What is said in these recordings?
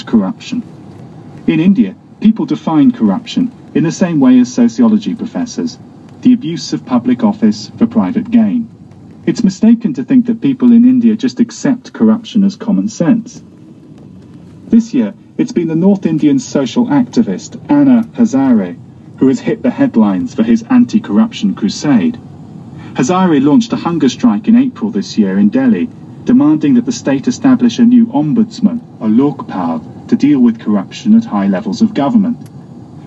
about corruption. In India, people define corruption in the same way as sociology professors: the abuse of public office for private gain. It's mistaken to think that people in India just accept corruption as common sense. This year, it's been the North Indian social activist Anna Hazare who has hit the headlines for his anti-corruption crusade. Hazare launched a hunger strike in April this year in Delhi, demanding that the state establish a new ombudsman, a Lokpal, to deal with corruption at high levels of government.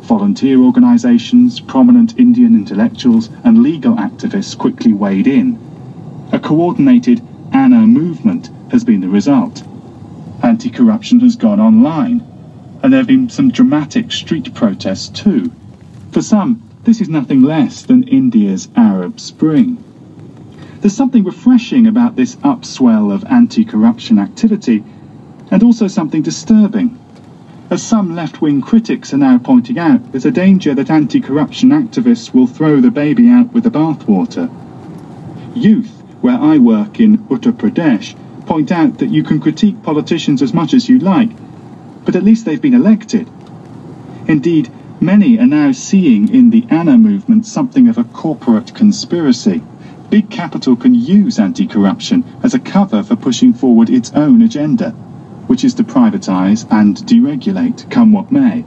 Volunteer organisations, prominent Indian intellectuals and legal activists quickly weighed in. A coordinated Anna movement has been the result. Anti-corruption has gone online, and there have been some dramatic street protests too. For some, this is nothing less than India's Arab Spring. There's something refreshing about this upswell of anti-corruption activity, and also something disturbing. As some left-wing critics are now pointing out, there's a danger that anti-corruption activists will throw the baby out with the bathwater. Youth, where I work in Uttar Pradesh, point out that you can critique politicians as much as you like, but at least they've been elected. Indeed, many are now seeing in the Anna movement something of a corporate conspiracy. Big capital can use anti-corruption as a cover for pushing forward its own agenda, which is to privatise and deregulate, come what may.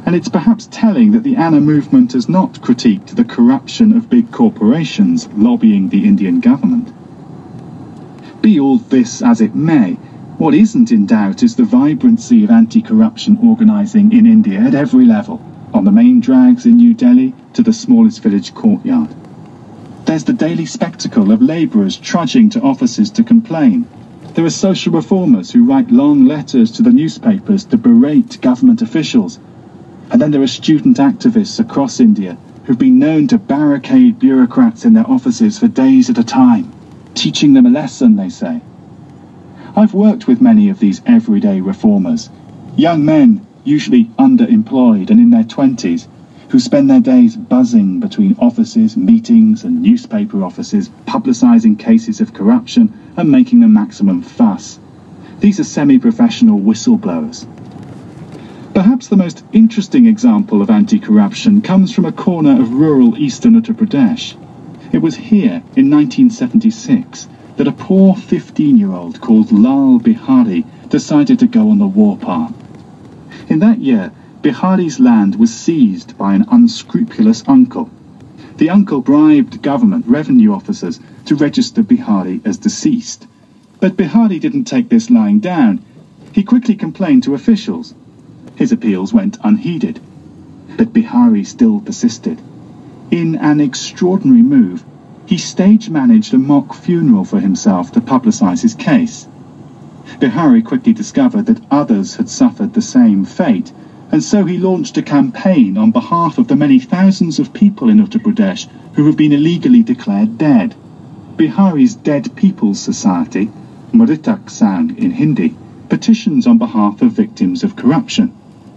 And it's perhaps telling that the Anna movement has not critiqued the corruption of big corporations lobbying the Indian government. Be all this as it may, what isn't in doubt is the vibrancy of anti-corruption organising in India at every level, on the main drags in New Delhi to the smallest village courtyard. There's the daily spectacle of labourers trudging to offices to complain. There are social reformers who write long letters to the newspapers to berate government officials. And then there are student activists across India who've been known to barricade bureaucrats in their offices for days at a time, teaching them a lesson, they say. I've worked with many of these everyday reformers, young men usually underemployed and in their 20s, who spend their days buzzing between offices, meetings and newspaper offices, publicising cases of corruption and making the maximum fuss. These are semi-professional whistleblowers. Perhaps the most interesting example of anti-corruption comes from a corner of rural eastern Uttar Pradesh. It was here, in 1976, that a poor 15-year-old called Lal Bihari decided to go on the warpath. In that year, Bihari's land was seized by an unscrupulous uncle. The uncle bribed government revenue officers to register Bihari as deceased. But Bihari didn't take this lying down. He quickly complained to officials. His appeals went unheeded. But Bihari still persisted. In an extraordinary move, he stage-managed a mock funeral for himself to publicise his case. Bihari quickly discovered that others had suffered the same fate, and so he launched a campaign on behalf of the many thousands of people in Uttar Pradesh who have been illegally declared dead. Bihari's Dead People's Society, Mritak Sangh in Hindi, petitions on behalf of victims of corruption.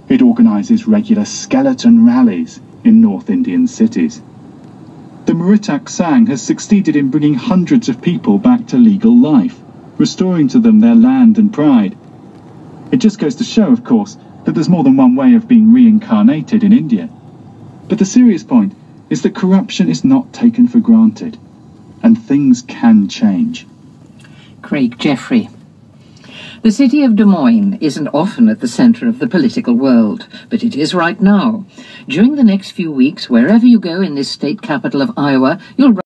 It organises regular skeleton rallies in North Indian cities. The Mritak Sangh has succeeded in bringing hundreds of people back to legal life, restoring to them their land and pride. It just goes to show, of course, that there's more than one way of being reincarnated in India. But the serious point is that corruption is not taken for granted, and things can change. Craig Jeffrey. The city of Des Moines isn't often at the centre of the political world, but it is right now. During the next few weeks, wherever you go in this state capital of Iowa, you'll